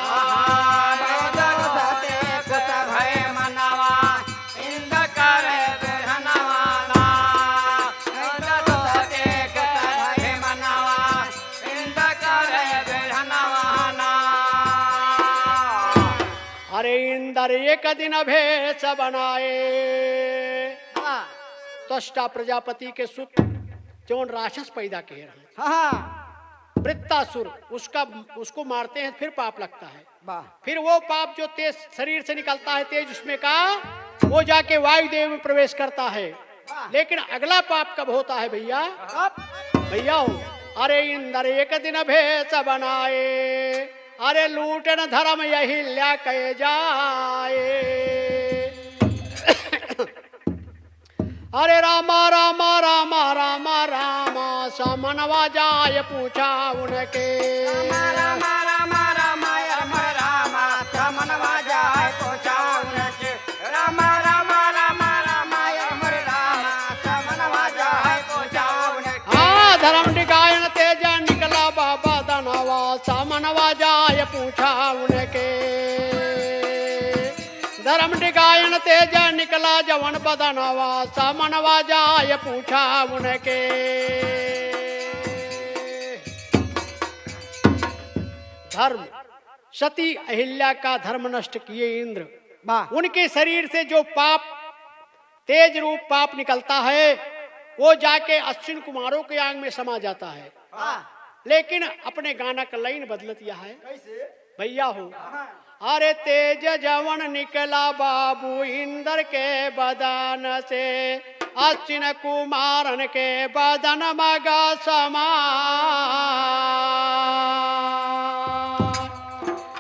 Speaker 1: अरे इंद्र एक दिन भेष बनाए, त्वष्टा प्रजापति के सुत जौन राक्षस पैदा किए रहे, वृत्तासुर, उसको मारते हैं, फिर पाप लगता है। फिर वो पाप जो तेज शरीर से निकलता है, तेज उसमें का, वो जाके वायुदेव में प्रवेश करता है। लेकिन अगला पाप कब होता है भैया? भैया हो, अरे इंद्र एक दिन भेष बनाए, अरे लूटन धर्म यही ल्या कहे जाए। अरे रामा रामा रामा रामा रामा समनवा जाय पूछा उनके,
Speaker 2: रामा रामा रामा रामा रामा समनवा जाय पूछा उनके, रामा रामा रामा रामा रामा समनवा जाय पूछा उनके।
Speaker 1: हाँ धर्म गायन तेज निकला बाबा दनवा, समनवा जाय पूछा उनके। धर्म गायन तेज निकला जवन बदनवा, समनवा जाय पूछा उनके। धर्म, सती अहिल्या का धर्म नष्ट किए इंद्र, उनके शरीर से जो पाप, तेज रूप पाप निकलता है, वो जाके अश्विन कुमारों के आंग में समा जाता है। लेकिन अपने गाना का लाइन बदलत यह है भैया हो, अरे तेज जवन निकला बाबू इंद्र के बदन से, अश्विन कुमारन के बदन मगा समा।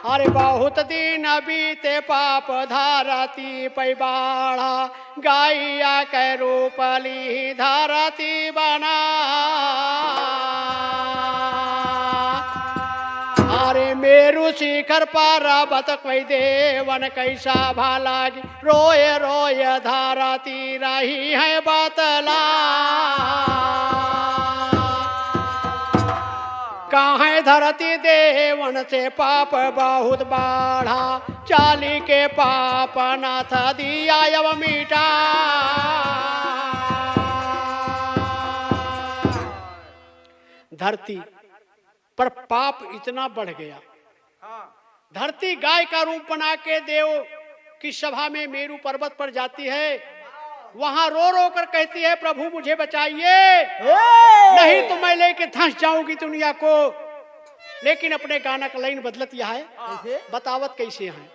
Speaker 1: अरे बहुत दिन बीते पाप धरती पै बाढ़ा, गाइया के रूपली धरती बना। अरे मेरु शिखर पर्वत कोई देवन कैसा भालागी, रोए रोए धरती रही है बतला। कहाँ धरती देवन से पाप बहुत बाढ़ा, चाली के पाप नाथ दिया यव मीठा। धरती पर पाप इतना बढ़ गया, धरती गाय का रूप बना के देव की सभा में मेरू पर्वत पर जाती है, वहां रो रो कर कहती है प्रभु मुझे बचाइए, नहीं तो मैं लेके धंस जाऊंगी दुनिया को। लेकिन अपने गाना का लाइन बदलत यह है, बतावत कैसे है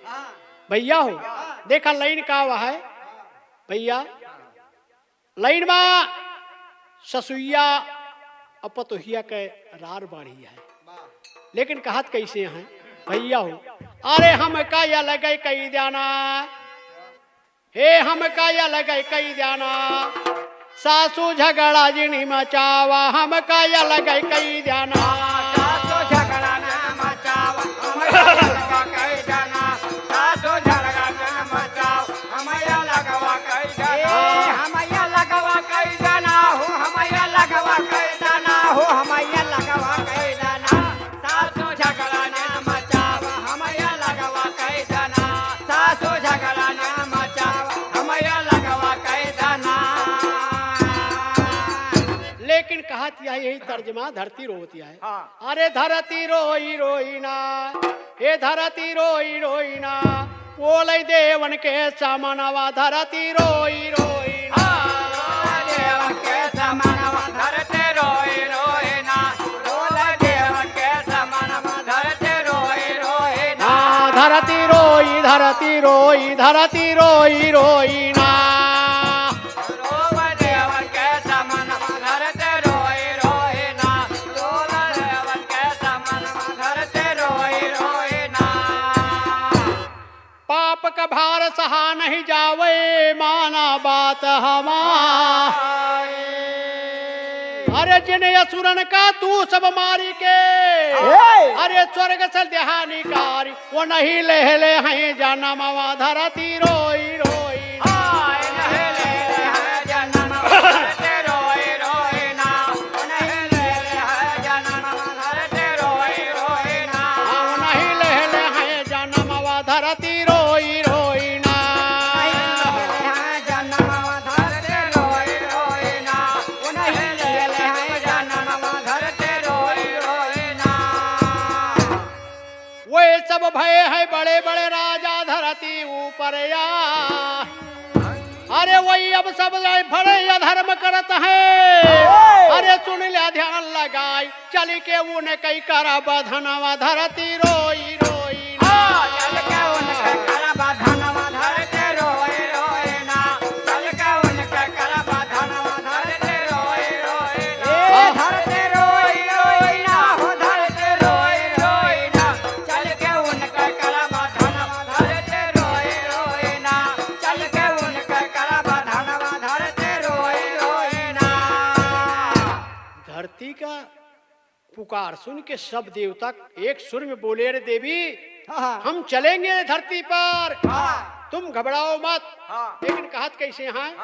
Speaker 1: भैया हो, देखा लाइन का हुआ है भैया, लाइन में ससुइया अपतोहिया के रार बाढ़ी है, लेकिन कहत कैसे है भैया हो, अरे हम का या लगे कई जाना, हे हम का या लगे कई जाना, सासू झगड़ा जिनी मचावा, हम का या लगे कई जाना।
Speaker 2: सासू झगड़ा न मचावा, हम या लगवा कई जाना, सासू झगड़ा न मचावा, हम या लगवा कई जाना, हम या लगवा कई जाना हो, हम या लगवा कई जाना हो, हम या लगवा कई जाना, सासू झगड़ा न मचावा, हम या लगवा कई जाना, सासू झगड़ा न मचावा, हम या लगवा कई जाना।
Speaker 1: लेकिन कहत यही तर्जमा धरती रोती है, अरे धरती रोई रोई ना, हे धरती रोई रोई ना, बोले देवन के समनवा, धरती रोई रोई ना,
Speaker 2: देवन के समनवा, धरती रोई रोई ना, बोले देवन के समनवा, धरती रोई रोई ना,
Speaker 1: धरती रोई धरती रोई धरती रोई रोई ना,
Speaker 2: रोव देवन के समनवा, धरती रोई रोई ना,
Speaker 1: भाई माना बात हमारी। अरे जिन असुरन का तू सब मारी के, अरे स्वर्ग से देहानिकारी, वो नहीं ले ले हैं जन्म धरती रोई रोई। सब भय है बड़े बड़े राजा धरती ऊपर या, अरे वही अब सब बड़े अधर्म करत है। अरे सुन लिया ध्यान लगाई, चली के उन कई करा बधनवा धरती रोई रोई।
Speaker 2: चल के उनके करा बधनवा धरती रोई रोई ना, चल के उनके करा बधनवा धरती रोई रोई ना, धरती रोई रोई ना, हो धरती रोई रोई ना, चल के उनके करा बधनवा धरती रोई रोई ना, चल के उनके करा बधनवा धरती रोई रोई ना।
Speaker 1: धरती का पुकार सुन के सब देवता एक सुर में बोले, रे देवी हम चलेंगे धरती पर, तुम घबराओ मत। लेकिन कहत कैसे हैं?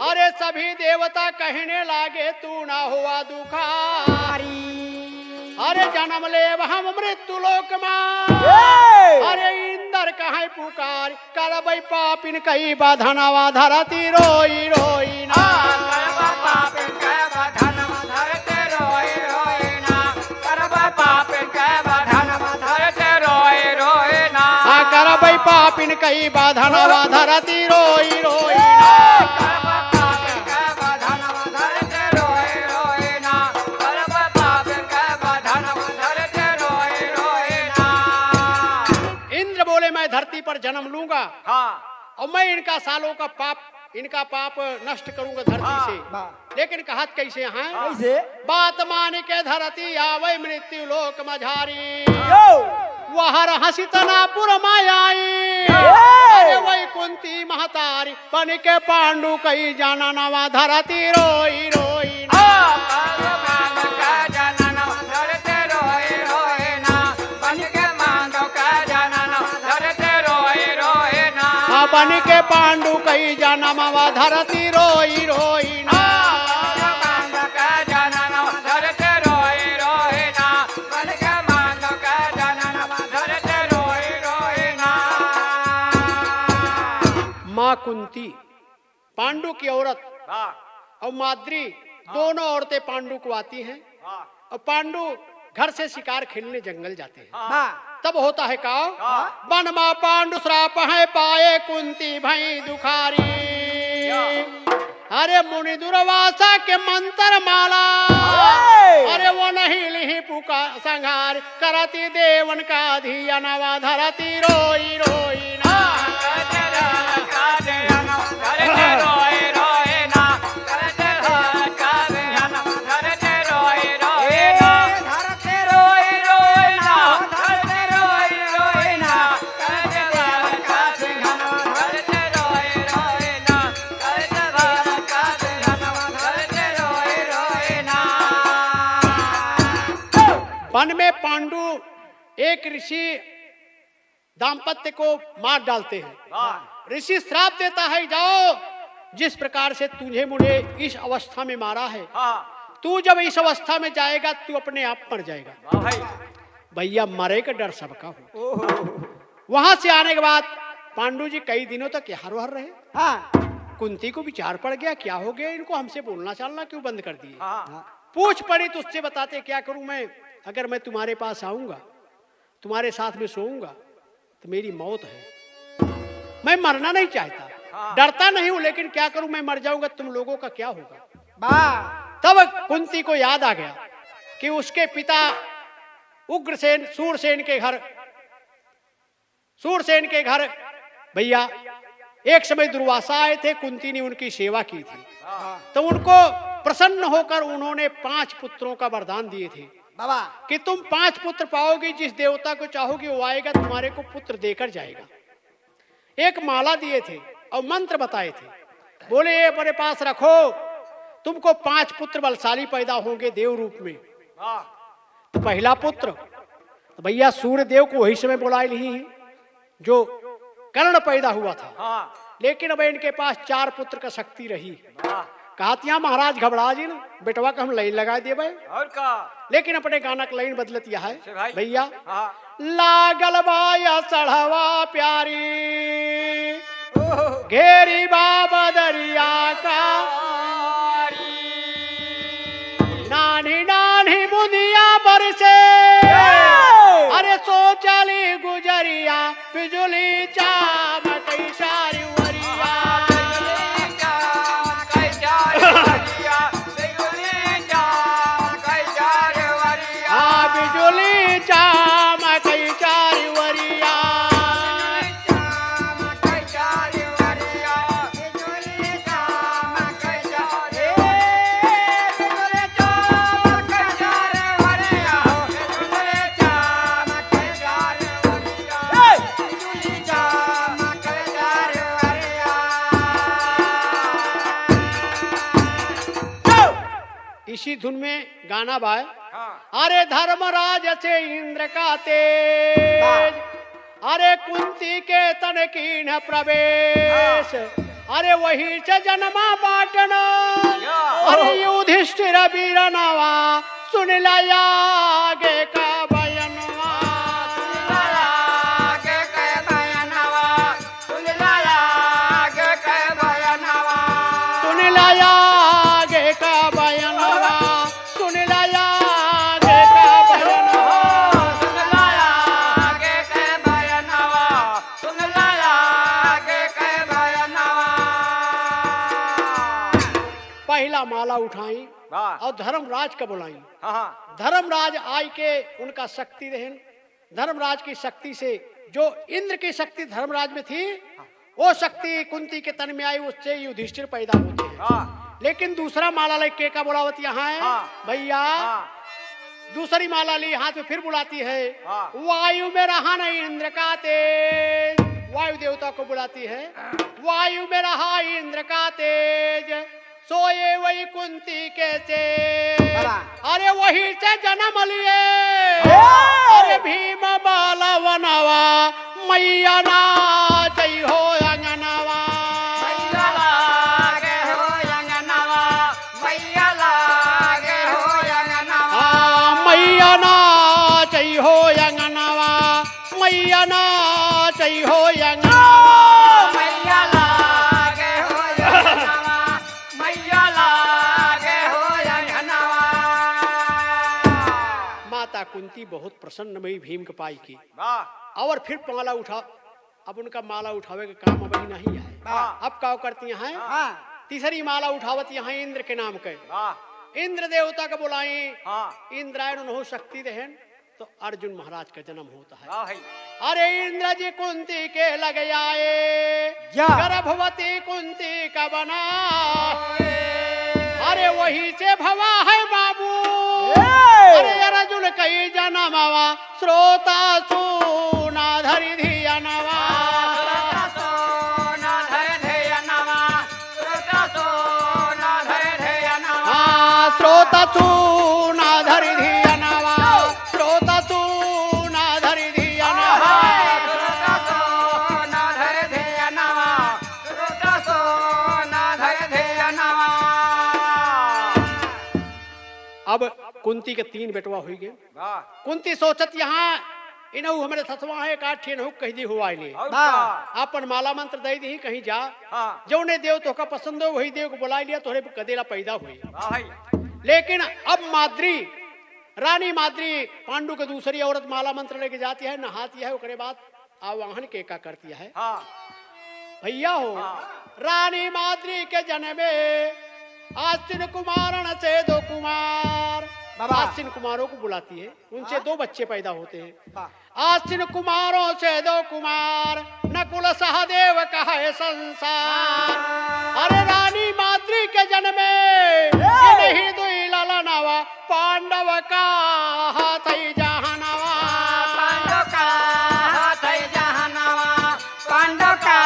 Speaker 1: अरे सभी देवता कहने लागे तू ना हुआ दुखारी, अरे जन्म ले हम मृत्यु लोक में। अरे इंद्र कहे पुकार, करबई पापिन कई बधनवा धरती रोई रोई ना।
Speaker 2: करबा पापिन कई बधनवा धरती रोई रोई ना, करबा पापिन कई बधनवा धरती रोई रोई ना,
Speaker 1: करबई पापिन कई बधनवा धरती रोई रोई ना।
Speaker 2: करबा पापिन कई बधनवा धरती रोई रोई ना, करबा पापिन कई बधनवा धरती रोई रोई ना।
Speaker 1: इंद्र बोले मैं धरती पर जन्म लूंगा और मैं इनका सालों का इनका पाप नष्ट करूंगा धरती से। लेकिन कहत कैसे हैं? बात मान के धरती आवे मृत्यु लोक मझारी, वह हसी तनापुर मायाई। अरे वही कुंती महतारी, बन के पांडु कई जाना नवा धरती रोई रोई ना। बन के पांडु कई जनमवा धरती रोई रोई ना। माँ कुंती पांडु की औरत और माद्री दोनों औरतें पांडु को आती हैं और पांडु घर से शिकार खेलने जंगल जाते हैं। तब होता है का वन मां पांडु श्राप है पाए कुंती भई दुखारी। अरे मुनि दुर्वासा के मंत्र माला, अरे वो नहीं लिही पुकार संहार, करती देवन का धियनवा धरती रोई रोई ना। वन में पांडु एक ऋषि दाम्पत्य को मार डालते हैं। ऋषि श्राप देता है, जाओ जिस प्रकार से तुझे मुझे इस अवस्था में मारा है, तू जब इस अवस्था में जाएगा तू अपने आप मर जाएगा। भैया मरे का डर सबका हो। वहां से आने के बाद पांडु जी कई दिनों तक हर हर रहे। कुंती को विचार पड़ गया, क्या हो गया इनको, हमसे बोलना चालना क्यों बंद कर दिए। पूछ पड़ी तो उससे बताते क्या करूं मैं, अगर मैं तुम्हारे पास आऊंगा तुम्हारे साथ में सोऊंगा तो मेरी मौत है। मैं मरना नहीं चाहता, डरता नहीं हूं, लेकिन क्या करूं मैं मर जाऊंगा तुम लोगों का क्या होगा। तब कुंती को याद आ गया कि उसके पिता उग्रसेन सूरसेन के घर भैया एक समय दुर्वासा आए थे, कुंती ने उनकी सेवा की थी। तो उनको प्रसन्न होकर उन्होंने 5 पुत्रों का वरदान दिए थे कि तुम 5 पुत्र पाओगे, जिस देवता को चाहोगे वो आएगा तुम्हारे को पुत्र देकर जाएगा। एक माला दिए थे और मंत्र बताए थे। बोले ये अपने पास रखो, तुमको 5 पुत्र बलशाली पैदा होंगे देव रूप में। तो पहला पुत्र तो भैया सूर्य देव को वही समय बुलाए ही जो कर्ण पैदा हुआ था। लेकिन अब इनके पास 4 पुत्र का शक्ति रही। कहतिया महाराज घबरा जी न बेटवा का हम लाइन लगा दे भाई।
Speaker 2: और का
Speaker 1: लेकिन अपने गाना का लाइन बदलत यह है
Speaker 2: से भाई।
Speaker 1: भैया,
Speaker 2: हाँ।
Speaker 1: लागल बाया चढ़वा प्यारी घेरी बाबा दरिया का, नानी नानी बुनिया बरसे अरे सोचली गुजरिया बिजुली चामकई चारी वरिया। हाँ बिजुली चामकई चारी वरिया। इसी धुन में गाना बाय, अरे धर्मराज से इंद्र का तेज, अरे कुंती के तन की न प्रवेश, अरे वही से जन्मा बाटना, अरे युधिष्ठिर वीर नवा सुन लाया गे का बयनवा। सुन लाया गे का बयनवा, सुन लाया गे का बयनवा। पहला माला उठाई और धर्मराज का बुलाई। धर्मराज आई के उनका शक्ति रहन, धर्मराज की शक्ति से जो इंद्र की शक्ति धर्मराज में थी वो शक्ति कुंती के तन में आई, उससे युधिष्ठिर पैदा होते हैं। लेकिन दूसरा माला लेके का बुलावत यहाँ है भैया, दूसरी माला ली हाथ में फिर बुलाती है, वायु में रहा नहीं इंद्र का तेज, वायु देवता को बुलाती है, वायु में रहा इंद्र का तेज, सोए वही कुंती के तेज, अरे वही से जन्म लिए, अरे भीम बाला वनवा मैया नाच हो अंगनवा। मैया नाच हो अंगनवा, मैया नाच हो अंगनवा। माता कुंती बहुत प्रसन्न हुई भीम के पाई की, और फिर माला उठा, अब उनका माला उठावे का काम अब ही नहीं है। अब क्या करती हैं, तीसरी माला उठावत यहाँ इंद्र के नाम के, इंद्र देवता को बुलाई, इंद्रायण उन्हों शक्ति रहन तो अर्जुन महाराज का जन्म होता है। अरे इंद्र जी कुंती के लग आए, गर्भवती कुंती का बना, अरे वही से भवा है बाबू, अरे अर्जुन कई जन्मवा श्रोता सुना धरि धियनवा। श्रोता सुना धरि धियनवा, श्रोता सुना धरि धियनवा। अब कुंती के 3 बेटवा हुई गए। कुंती सोचत यहाँ इनहु हमारे थथवा है काठी नहु कह दी हुआ नहीं, अपन माला मंत्र दे दी कहीं जा, जो ने देव तो का पसंद हो वही देव को बुला लिया, तोहरे कदेला पैदा हुई। लेकिन अब माद्री रानी माद्री पांडु के दूसरी औरत माला मंत्र लेके जाती है, नहाती है, उसके बाद आवाहन के का करती है भैया हो। रानी माद्री के जन्मे आश्विन कुमारण से 2 कुमार, आश्विन कुमारों को बुलाती है, उनसे 2 बच्चे पैदा होते हैं। आश्विन कुमारों से 2 कुमार, नकुल सहदेव कहे संसार। अरे रानी माद्री के जन्मे नहीं दुई ललनवा, पांडव का हाथ जहनवा।
Speaker 2: पांडव का हाथ जहनवा, पांडव का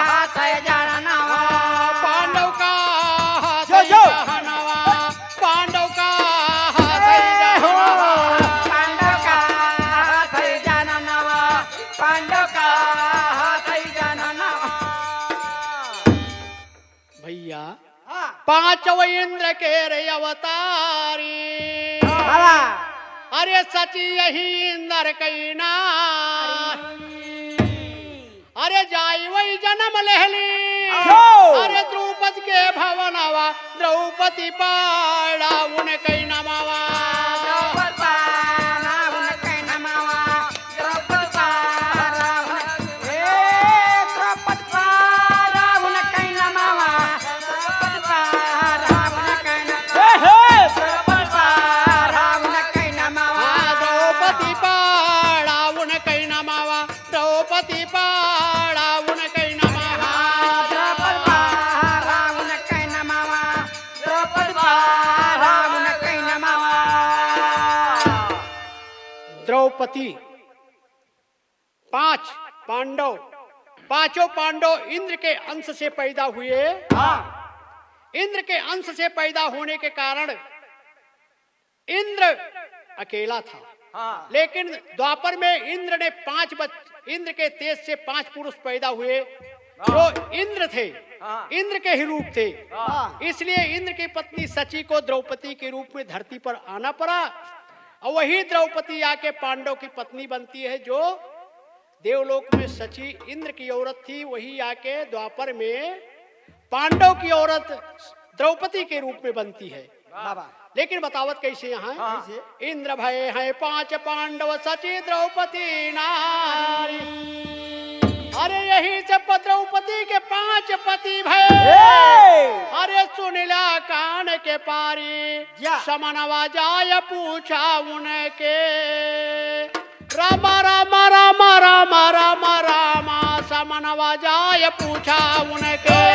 Speaker 2: हाथ जहनवा।
Speaker 1: भैया
Speaker 2: हाँ,
Speaker 1: पांचव इंद्र के रे अवतारी,
Speaker 2: बाबा
Speaker 1: अरे सची यही इंद्र कई ना, अरे जाई वही जन्म लहली, अरे द्रौपदी के भवनवा द्रौपदी पाड़ा उन कई नमावा। द्रौपदी पाड़ा उन कई नमावा, द्रौपदी पाड़ा उन कई नमावा। द्रौपदी पांच पांडव, पांचों पांडव इंद्र के अंश से पैदा हुए। इंद्र के अंश से पैदा होने के कारण इंद्र अकेला था, लेकिन द्वापर में इंद्र ने इंद्र के तेज से 5 पुरुष पैदा हुए जो इंद्र थे, इंद्र के ही रूप थे। इसलिए इंद्र की पत्नी सची को द्रौपदी के रूप में धरती पर आना पड़ा, और वही द्रौपदी आके पांडव की पत्नी बनती है। जो देवलोक में सची इंद्र की औरत थी, वही आके द्वापर में पांडव की औरत द्रौपदी के रूप में बनती है। लेकिन बतावत कैसे यहाँ, इंद्र भय है 5 पांडव सची द्रौपदी नारी, अरे यही से द्रौपदी के 5 पति भय, अरे सुनिला कान के पारी, समनवा जाय पूछा उनके, रामा रामा रामा रामा रामा रामा, समनवा जाय पूछा उनके।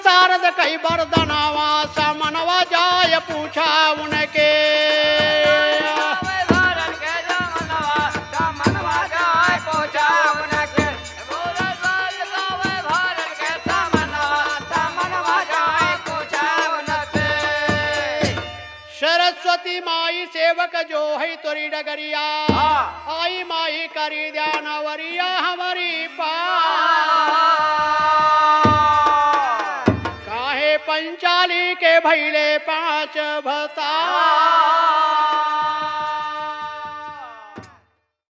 Speaker 1: सारद कई बरदनावा, समनवा जाय पूछा उनके। सरस्वती माई सेवक जो है तोरी डगरिया, आई माई करी ध्यान वरिया हमारी पा, पंचाली के भैले 5 भता।